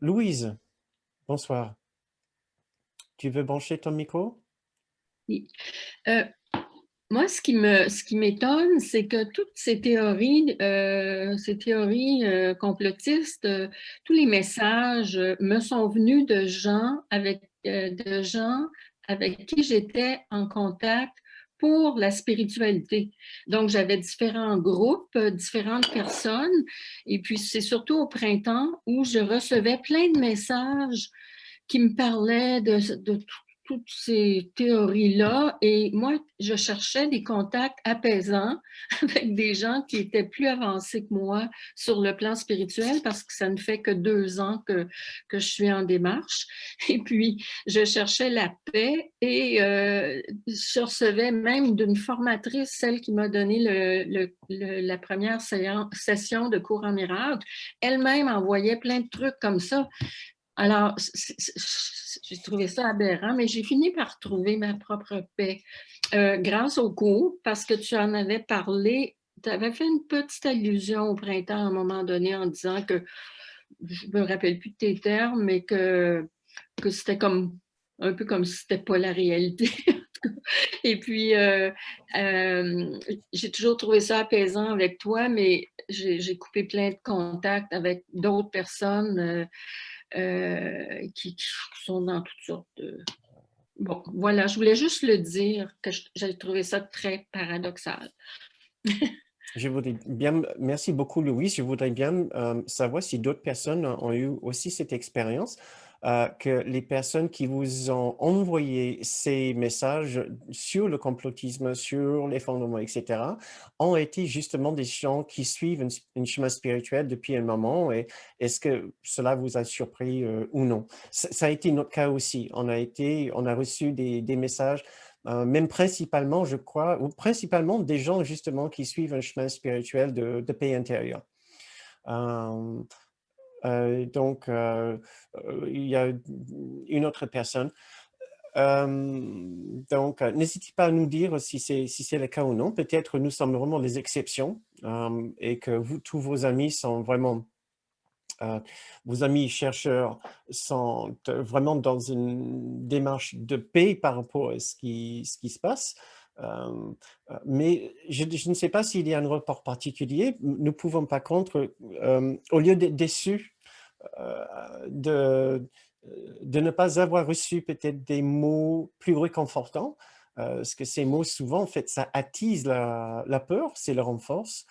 Louise, bonsoir. Tu veux brancher ton micro? Oui. Euh, Moi, ce qui m'étonne, c'est que toutes ces théories complotistes, tous les messages me sont venus de gens avec qui j'étais en contact pour la spiritualité. Donc, j'avais différents groupes, différentes personnes, et puis c'est surtout au printemps où je recevais plein de messages qui me parlait de toutes ces théories-là. Et moi, je cherchais des contacts apaisants avec des gens qui étaient plus avancés que moi sur le plan spirituel parce que ça ne fait que 2 ans que je suis en démarche. Et puis, je cherchais la paix et je recevais même d'une formatrice, celle qui m'a donné la première session de cours en miracle, elle-même envoyait plein de trucs comme ça. Alors, j'ai trouvé ça aberrant, mais j'ai fini par trouver ma propre paix grâce au cours, parce que tu en avais parlé, tu avais fait une petite allusion au printemps à un moment donné en disant que, je me rappelle plus de tes termes, mais que c'était comme un peu comme si c'était pas la réalité. Et puis, j'ai toujours trouvé ça apaisant avec toi, mais j'ai coupé plein de contacts avec d'autres personnes qui sont dans toutes sortes de... Bon, voilà, je voulais juste le dire que j'ai trouvé ça très paradoxal. Je voudrais bien, merci beaucoup, Louise. Je voudrais bien savoir si d'autres personnes ont eu aussi cette expérience, que les personnes qui vous ont envoyé ces messages sur le complotisme, sur l'effondrement, etc., ont été justement des gens qui suivent un chemin spirituel depuis un moment. Et est-ce que cela vous a surpris ou non? Ça a été notre cas aussi. On a reçu des messages même principalement, je crois, ou principalement des gens justement qui suivent un chemin spirituel de paix intérieure. Euh, il y a une autre personne. N'hésitez pas à nous dire si c'est le cas ou non. Peut-être nous sommes vraiment les exceptions et que tous vos amis sont vraiment vos amis chercheurs sont vraiment dans une démarche de paix par rapport à ce qui se passe. Euh, mais je ne sais pas s'il y a un rapport particulier. Nous pouvons par contre, au lieu d'être déçus euh, de, de ne pas avoir reçu peut-être des mots plus réconfortants, parce que ces mots souvent, en fait, ça attise la peur, c'est le renforce.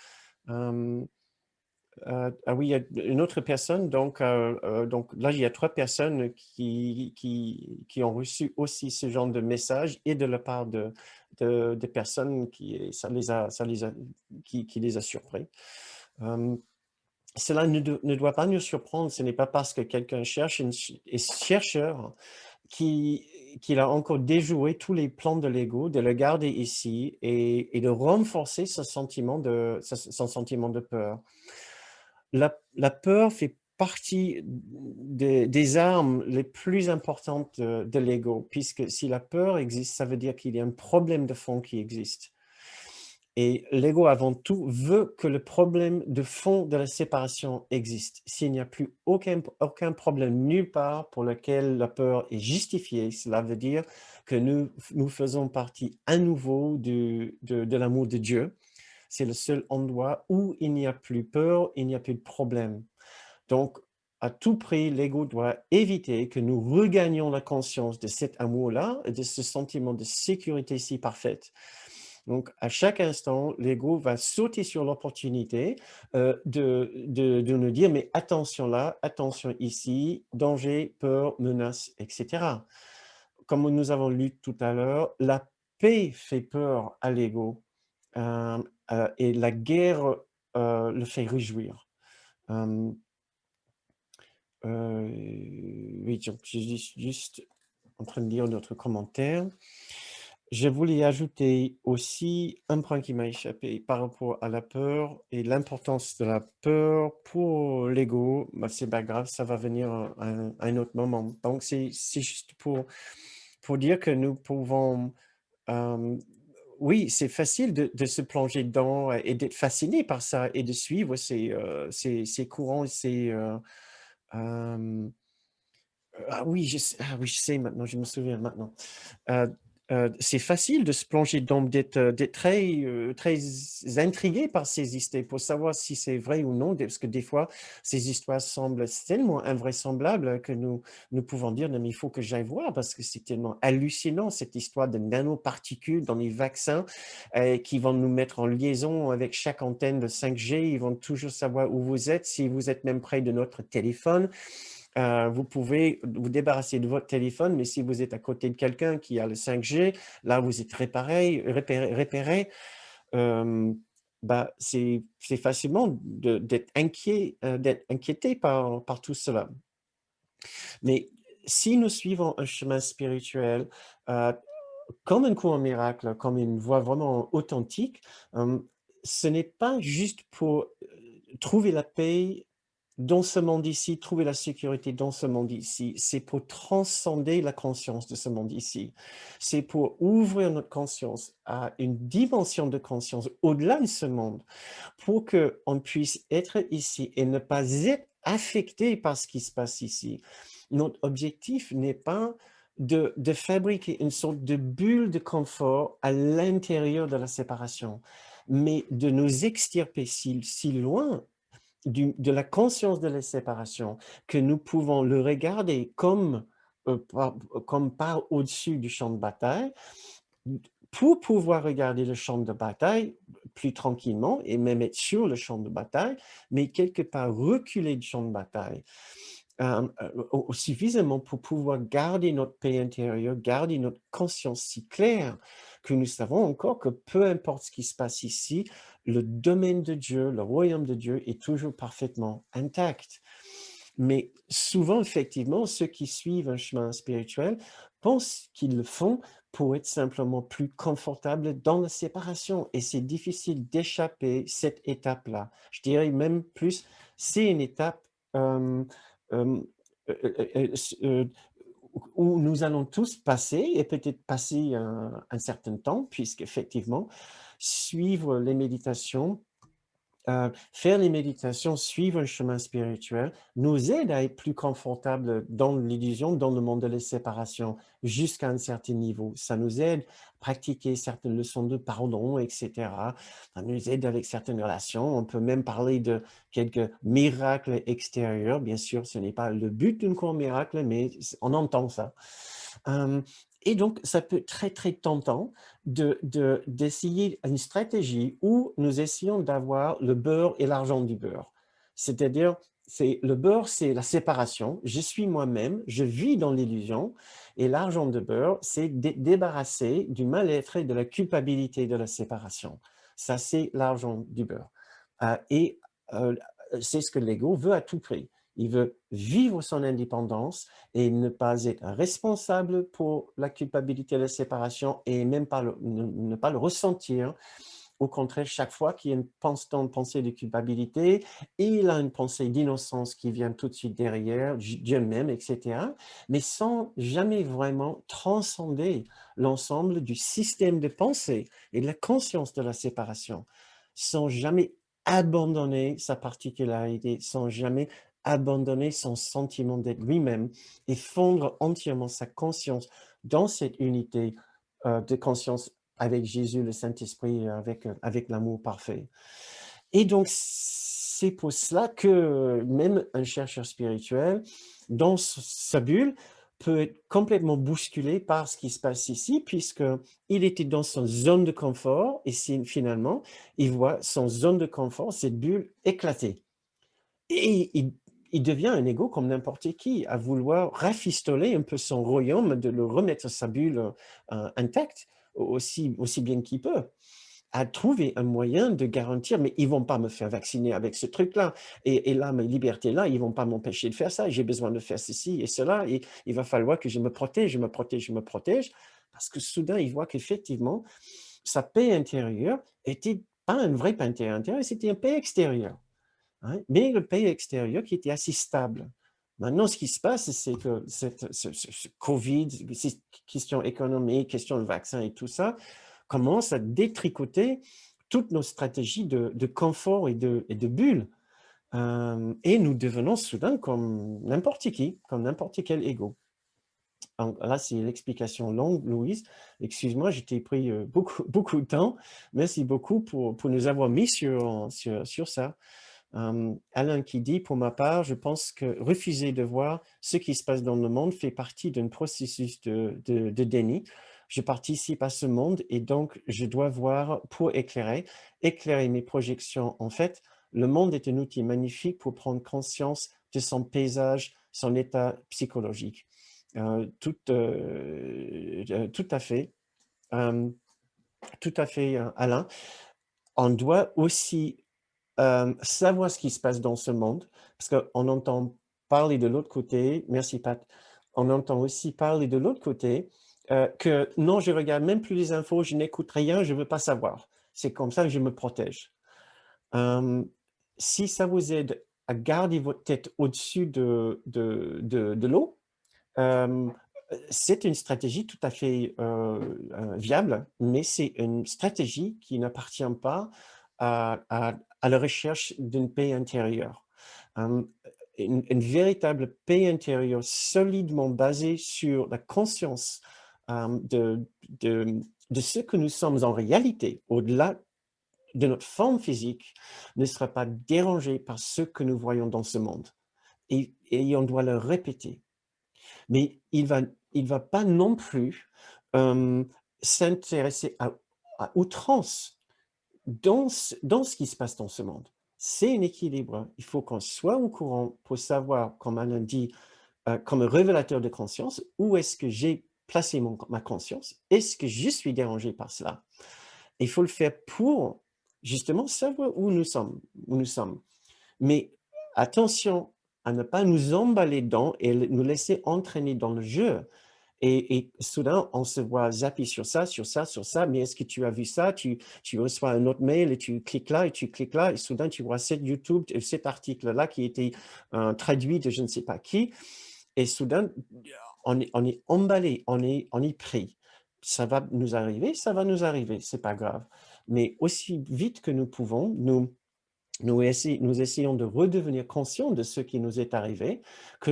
Euh, ah oui, il y a une autre personne, donc là, il y a 3 personnes qui ont reçu aussi ce genre de message et de la part de personnes qui les a surpris. Euh, Cela ne doit pas nous surprendre, ce n'est pas parce que quelqu'un cherche et chercheur qu'il a encore déjoué tous les plans de l'ego, de le garder ici et de renforcer son sentiment de peur. La peur fait partie des armes les plus importantes de l'ego, puisque si la peur existe, ça veut dire qu'il y a un problème de fond qui existe. Et l'ego, avant tout, veut que le problème de fond de la séparation existe. S'il n'y a plus aucun problème nulle part pour lequel la peur est justifiée, cela veut dire que nous faisons partie à nouveau de l'amour de Dieu. C'est le seul endroit où il n'y a plus peur, il n'y a plus de problème. Donc, à tout prix, l'ego doit éviter que nous regagnions la conscience de cet amour-là et de ce sentiment de sécurité si parfaite. Donc, à chaque instant, l'ego va sauter sur l'opportunité de nous dire, mais attention là, attention ici, danger, peur, menace, etc. Comme nous avons lu tout à l'heure, la paix fait peur à l'ego et la guerre le fait réjouir. Euh, oui, donc, je suis juste en train de lire notre commentaire. Je voulais ajouter aussi un point qui m'a échappé par rapport à la peur et l'importance de la peur pour l'ego. Bah, c'est pas grave, ça va venir à un autre moment. Donc, c'est juste pour dire que nous pouvons... euh, oui, c'est facile de se plonger dedans et d'être fasciné par ça et de suivre ces courants, Hem, ah oui, je sais maintenant, je me souviens maintenant. Heu c'est facile de se plonger d'être très intrigué par ces histoires pour savoir si c'est vrai ou non, parce que des fois, ces histoires semblent tellement invraisemblables que nous pouvons dire: «Non, mais il faut que j'aille voir parce que c'est tellement hallucinant cette histoire de nanoparticules dans les vaccins, qui vont nous mettre en liaison avec chaque antenne de 5G. Ils vont toujours savoir où vous êtes, si vous êtes même près de notre téléphone. Vous pouvez vous débarrasser de votre téléphone, mais si vous êtes à côté de quelqu'un qui a le 5G, là, vous êtes repéré. Bah, c'est facilement d'être inquiété par tout cela. Mais si nous suivons un chemin spirituel, heu, comme un courant miracle, comme une voie vraiment authentique, hem, ce n'est pas juste pour, trouver la paix dans ce monde ici, trouver la sécurité dans ce monde ici. C'est pour transcender la conscience de ce monde ici. C'est pour ouvrir notre conscience à une dimension de conscience au-delà de ce monde, pour qu'on puisse être ici et ne pas être affecté par ce qui se passe ici. Notre objectif n'est pas de fabriquer une sorte de bulle de confort à l'intérieur de la séparation, mais de nous extirper si loin de la conscience de la séparation que nous pouvons le regarder comme par au-dessus du champ de bataille, pour pouvoir regarder le champ de bataille plus tranquillement et même être sur le champ de bataille, mais quelque part reculer du champ de bataille. Suffisamment pour pouvoir garder notre paix intérieure, garder notre conscience si claire que nous savons encore que peu importe ce qui se passe ici, le domaine de Dieu, le royaume de Dieu est toujours parfaitement intact. Mais souvent, effectivement, ceux qui suivent un chemin spirituel pensent qu'ils le font pour être simplement plus confortables dans la séparation et c'est difficile d'échapper cette étape-là. Je dirais même plus, c'est une étape, hem, hem, s où nous allons tous passer et peut-être passer un certain temps puisqu'effectivement, suivre les méditations, faire les méditations, suivre un chemin spirituel, nous aide à être plus confortable dans l'illusion, dans le monde de la séparation, jusqu'à un certain niveau. Ça nous aide à pratiquer certaines leçons de pardon, et cetera. Ça nous aide avec certaines relations. On peut même parler de quelques miracles extérieurs. Bien sûr, ce n'est pas le but d'un court miracle, mais on entend ça. Hem et donc ça peut être très, très tentant d'essayer une stratégie où nous essayons d'avoir le beurre et l'argent du beurre. C'est-à-dire, c'est le beurre, c'est la séparation. Je suis moi-même, je vis dans l'illusion et l'argent de beurre, c'est débarrasser du mal-être et de la culpabilité de la séparation. Ça, c'est l'argent du beurre. Et heu, c'est ce que l'ego veut à tout prix. Il veut vivre son indépendance et ne pas être responsable pour la culpabilité de la séparation et même pas ne pas le ressentir. Au contraire, chaque fois qu'il y a une constante pensée de culpabilité, il a une pensée d'innocence qui vient tout de suite derrière, Dieu même, etc. Mais sans jamais vraiment transcender l'ensemble du système de pensée et de la conscience de la séparation, sans jamais abandonner sa particularité, sans jamais abandonner son sentiment d'être lui-même et fondre entièrement sa conscience dans cette unité de conscience avec Jésus, le Saint-Esprit, avec l'amour parfait. Et donc, c'est pour cela que même un chercheur spirituel, dans sa bulle, peut être complètement bousculé par ce qui se passe ici, puisqu'il était dans son zone de confort et finalement, il voit son zone de confort, cette bulle, éclater. Et il devient un ego comme n'importe qui, à vouloir rafistoler un peu son royaume, de le remettre sa bulle intacte aussi bien qu'il peut, à trouver un moyen de garantir, mais ils vont pas me faire vacciner avec ce truc-là, et là, mes libertés-là, ils vont pas m'empêcher de faire ça, j'ai besoin de faire ceci et cela, et il va falloir que je me protège, je me protège, je me protège, parce que soudain, il voit qu'effectivement, sa paix intérieure était pas une vraie paix intérieure, c'était une paix extérieure. Hein, mais le pays extérieur qui était assez stable. Maintenant, ce qui se passe, c'est que ce Covid, ces questions économiques, questions de vaccin et tout ça, commence à détricoter toutes nos stratégies de confort et de bulle. Et nous devenons soudain comme n'importe qui, comme n'importe quel ego. Donc là, c'est l'explication longue, Louise. Excuse-moi, je t'ai pris beaucoup, beaucoup de temps. Merci beaucoup pour nous avoir mis sur ça. Alain qui dit, pour ma part, je pense que refuser de voir ce qui se passe dans le monde fait partie d'un processus de déni. Je participe à ce monde et donc je dois voir pour éclairer mes projections. En fait, le monde est un outil magnifique pour prendre conscience de son paysage, son état psychologique. Tout à fait. Tout à fait, Alain. On doit aussi savoir ce qui se passe dans ce monde, parce qu'on entend parler de l'autre côté, merci Pat, on entend aussi parler de l'autre côté que non, je regarde même plus les infos, je n'écoute rien, je ne veux pas savoir. C'est comme ça que je me protège. Si ça vous aide à garder votre tête au-dessus de l'eau, c'est une stratégie tout à fait viable, mais c'est une stratégie qui n'appartient pas à la recherche d'une paix intérieure. Une véritable paix intérieure solidement basée sur la conscience de ce que nous sommes en réalité, au-delà de notre forme physique, ne sera pas dérangée par ce que nous voyons dans ce monde. Et on doit le répéter. Mais il va pas non plus s'intéresser à outrance dans ce qui se passe dans ce monde. C'est un équilibre. Il faut qu'on soit au courant pour savoir, comme Alain dit, comme un révélateur de conscience, où est-ce que j'ai placé ma conscience? Est-ce que je suis dérangé par cela? Il faut le faire pour justement savoir où nous sommes. Mais attention à ne pas nous emballer dedans et nous laisser entraîner dans le jeu. Et soudain, on se voit zapper sur ça, sur ça, sur ça. Mais est-ce que tu as vu ça? Tu reçois un autre mail et tu cliques là et tu cliques là. Et soudain, tu vois cet YouTube, cet article-là qui a été traduit de je ne sais pas qui. Et soudain, on est emballé, on est pris. Ça va nous arriver, c'est pas grave. Mais aussi vite que nous pouvons, nous essayons de redevenir conscients de ce qui nous est arrivé, que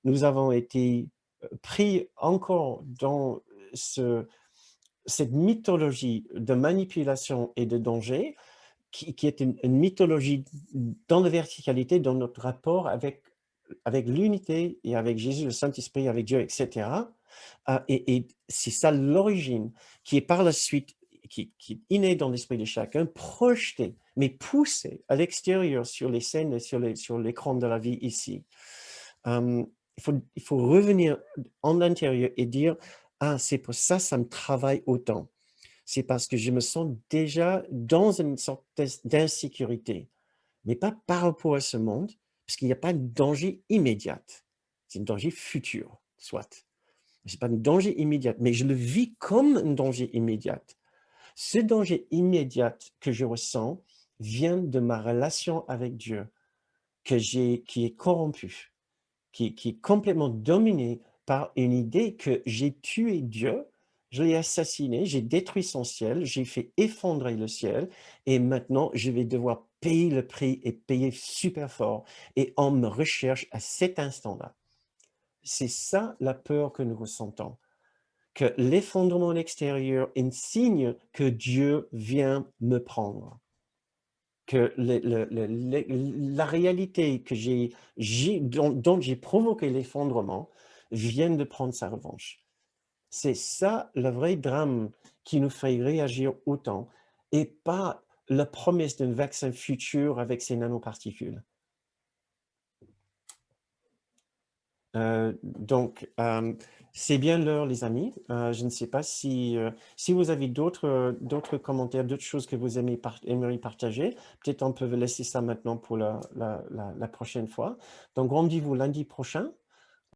nous avons été pris encore dans cette mythologie de manipulation et de danger, qui est une mythologie dans la verticalité, dans notre rapport avec l'unité et avec Jésus, le Saint-Esprit, avec Dieu, etc. Et c'est ça l'origine, qui est par la suite, qui est innée dans l'esprit de chacun, projetée, mais poussée à l'extérieur sur les scènes, sur l'écran de la vie ici. Il faut revenir en l'intérieur et dire, ah, c'est pour ça, ça me travaille autant. C'est parce que je me sens déjà dans une sorte d'insécurité, mais pas par rapport à ce monde, parce qu'il n'y a pas de danger immédiat. C'est un danger futur, soit. Ce n'est pas un danger immédiat, mais je le vis comme un danger immédiat. Ce danger immédiat que je ressens vient de ma relation avec Dieu, qui est corrompue, qui est complètement dominée par une idée que j'ai tué Dieu, je l'ai assassiné, j'ai détruit son ciel, j'ai fait effondrer le ciel, et maintenant je vais devoir payer le prix et payer super fort. Et on me recherche à cet instant-là. C'est ça la peur que nous ressentons, que l'effondrement extérieur est un signe que Dieu vient me prendre, que la réalité dont j'ai provoqué l'effondrement vient de prendre sa revanche. C'est ça le vrai drame qui nous fait réagir autant, et pas la promesse d'un vaccin futur avec ces nanoparticules. Donc, c'est bien l'heure, les amis. Je ne sais pas si vous avez d'autres commentaires, d'autres choses que vous aimeriez partager. Peut-être on peut laisser ça maintenant pour la prochaine fois. Donc, rendez-vous lundi prochain.